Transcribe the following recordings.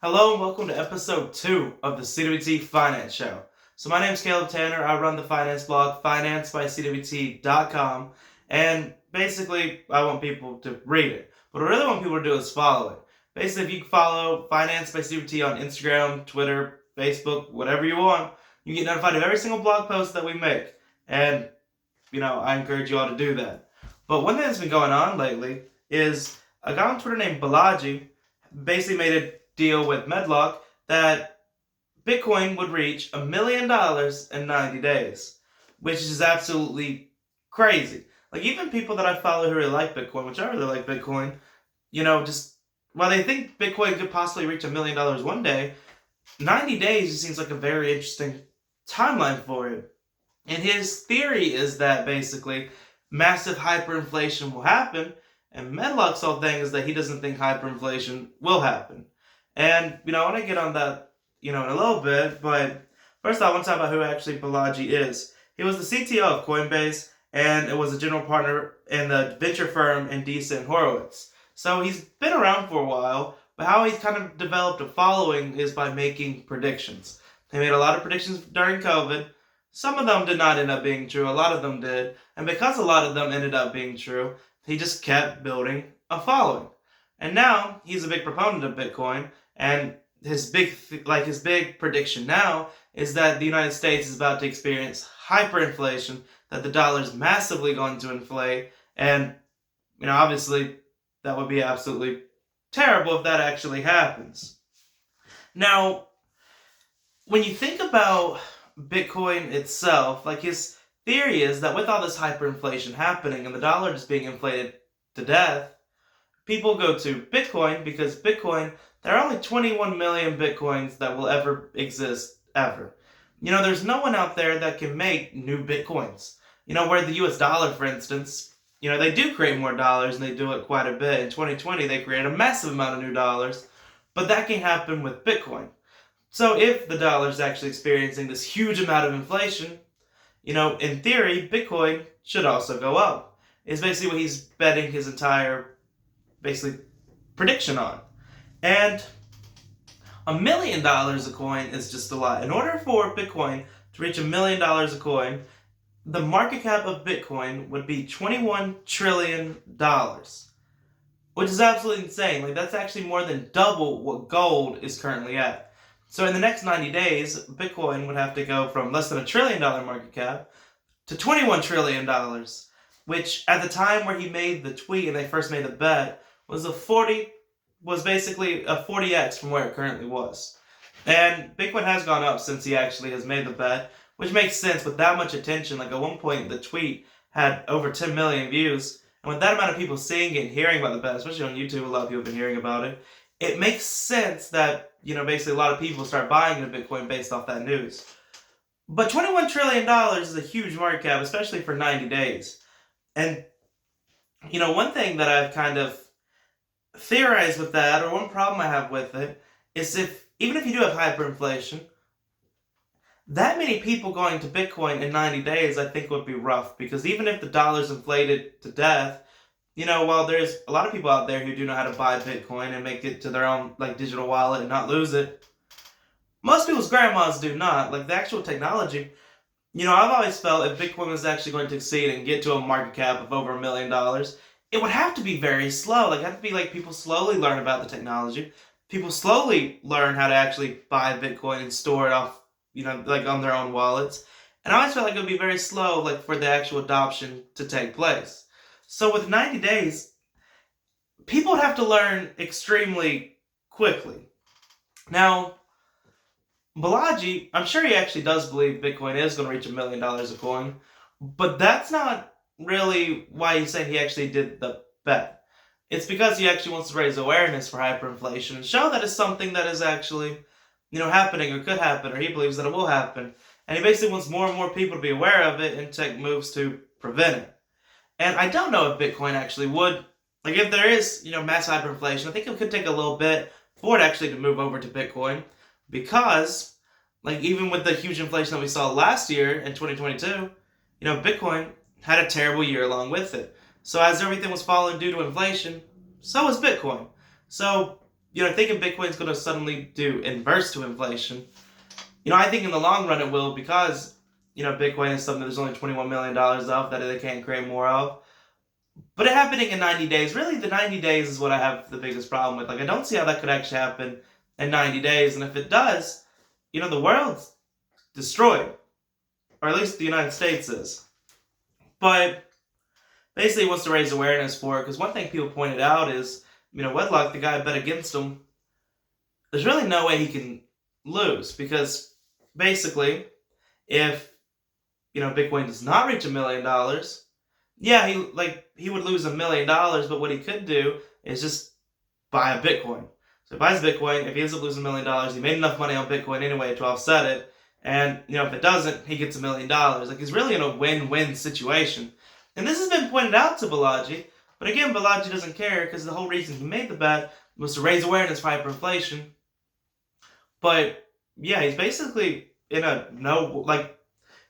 Hello and welcome to episode 2 of the CWT Finance Show. So my name is Caleb Tanner. I run the finance blog financebicwt.com, and basically I want people to read it. What I really want people to do is follow it. Basically, if you follow Finance by CWT on Instagram, Twitter, Facebook, whatever you want, you get notified of every single blog post that we make. And, I encourage you all to do that. But one thing that's been going on lately is a guy on Twitter named Balaji basically made a deal with Medlock that Bitcoin would reach $1 million in 90 days, which is absolutely crazy. Like, even people that I follow who really like Bitcoin, which I really like Bitcoin, just while they think Bitcoin could possibly reach $1 million one day, 90 days just seems like a very interesting timeline for it. And his theory is that basically massive hyperinflation will happen, and Medlock's whole thing is that he doesn't think hyperinflation will happen. And, I want to get on that, in a little bit, but first I want to talk about who actually Balaji is. He was the CTO of Coinbase, and it was a general partner in the venture firm Andreessen Horowitz. So he's been around for a while, but how he's kind of developed a following is by making predictions. He made a lot of predictions during COVID. Some of them did not end up being true, a lot of them did, and because a lot of them ended up being true, he just kept building a following. And now he's a big proponent of Bitcoin, and his big prediction now is that the United States is about to experience hyperinflation, that the dollar is massively going to inflate, and obviously that would be absolutely terrible if that actually happens. Now, when you think about Bitcoin itself, his theory is that with all this hyperinflation happening and the dollar just being inflated to death, people go to Bitcoin because Bitcoin, there are only 21 million Bitcoins that will ever exist, ever. There's no one out there that can make new Bitcoins. Where the US dollar, for instance, they do create more dollars and they do it quite a bit. In 2020, they created a massive amount of new dollars, but that can happen with Bitcoin. So if the dollar is actually experiencing this huge amount of inflation, in theory, Bitcoin should also go up. It's basically what he's betting his entire prediction on. And $1 million a coin is just a lot. In order for Bitcoin to reach $1 million a coin, the market cap of Bitcoin would be $21 trillion, which is absolutely insane. That's actually more than double what gold is currently at. So in the next 90 days, Bitcoin would have to go from less than $1 trillion market cap to $21 trillion, which at the time where he made the tweet and they first made the bet was basically a 40x from where it currently was. And Bitcoin has gone up since he actually has made the bet, which makes sense with that much attention. At one point, the tweet had over 10 million views, and with that amount of people seeing it and hearing about the bet, especially on YouTube, a lot of people have been hearing about it, it makes sense that, basically a lot of people start buying into Bitcoin based off that news. But $21 trillion is a huge market cap, especially for 90 days. And, one thing that I've kind of theorized with that, or one problem I have with it, is even if you do have hyperinflation, that many people going to Bitcoin in 90 days I think would be rough, because even if the dollar's inflated to death, while there's a lot of people out there who do know how to buy Bitcoin and make it to their own digital wallet and not lose it, most people's grandmas do not. The actual technology, I've always felt if Bitcoin was actually going to succeed and get to a market cap of over $1 million, it would have to be very slow. It have to be people slowly learn about the technology. People slowly learn how to actually buy Bitcoin and store it off, on their own wallets. And I always felt it would be very slow, for the actual adoption to take place. So with 90 days, people would have to learn extremely quickly. Now, Balaji, I'm sure he actually does believe Bitcoin is going to reach $1 million a coin, but that's not really why he's saying he actually did the bet. It's because he actually wants to raise awareness for hyperinflation and show that it's something that is actually, happening or could happen, or he believes that it will happen. And he basically wants more and more people to be aware of it and take moves to prevent it. And I don't know if Bitcoin actually would, if there is, mass hyperinflation, I think it could take a little bit for it actually to move over to Bitcoin, because, even with the huge inflation that we saw last year in 2022, Bitcoin had a terrible year along with it. So as everything was falling due to inflation, so was Bitcoin. So thinking Bitcoin's going to suddenly do inverse to inflation. I think in the long run it will, because, Bitcoin is something there's only $21 million of that they can't create more of. But it happening in 90 days, really the 90 days is what I have the biggest problem with. Like, I don't see how that could actually happen in 90 days. And if it does, the world's destroyed. Or at least the United States is. But basically he wants to raise awareness for it, because one thing people pointed out is, Medlock, the guy bet against him, there's really no way he can lose, because basically, if Bitcoin does not reach $1 million, yeah, he would lose $1 million, but what he could do is just buy a Bitcoin. So he buys Bitcoin. If he ends up losing $1 million, he made enough money on Bitcoin anyway to offset it. And if it doesn't, he gets $1 million. Like, he's really in a win-win situation. And this has been pointed out to Balaji, but again, Balaji doesn't care, because the whole reason he made the bet was to raise awareness for hyperinflation. But yeah, he's basically in a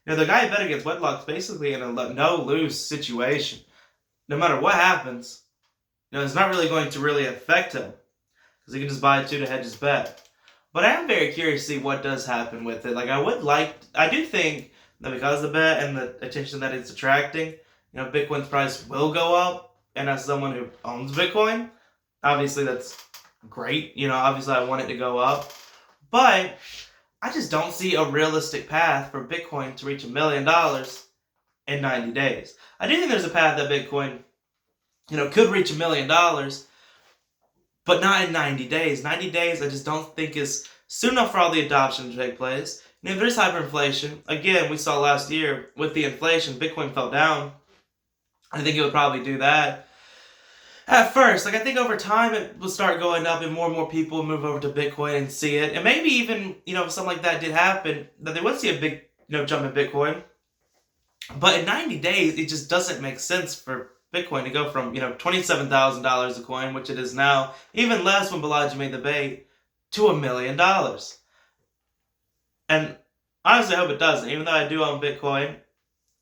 the guy who bet against Medlock's basically in a no-lose situation. No matter what happens, it's not really going to really affect him, because he can just buy two to hedge his bet. But I am very curious to see what does happen with it. Like, I do think that because of the bet and the attention that it's attracting, Bitcoin's price will go up. And as someone who owns Bitcoin, obviously that's great. Obviously I want it to go up. But I just don't see a realistic path for Bitcoin to reach $1 million in 90 days. I do think there's a path that Bitcoin, could reach $1 million, but not in 90 days. 90 days I just don't think is soon enough for all the adoption to take place. And if there's hyperinflation, again, we saw last year with the inflation, Bitcoin fell down. I think it would probably do that at first. Like, I think over time it will start going up, and more people will move over to Bitcoin and see it. And maybe even, if something like that did happen, that they would see a big, jump in Bitcoin. But in 90 days, it just doesn't make sense for Bitcoin to go from, $27,000 a coin, which it is now, even less when Balaji made the bait, to $1 million. And honestly, I hope it doesn't. Even though I do own Bitcoin,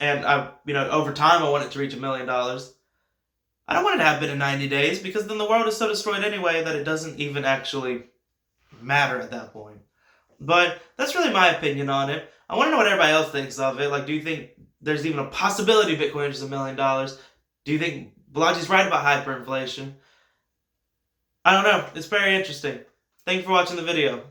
and over time I want it to reach $1 million, I don't want it to happen in 90 days, because then the world is so destroyed anyway that it doesn't even actually matter at that point. But that's really my opinion on it. I want to know what everybody else thinks of it. Like, do you think there's even a possibility Bitcoin reaches $1 million? Do you think Balaji's right about hyperinflation? I don't know. It's very interesting. Thank you for watching the video.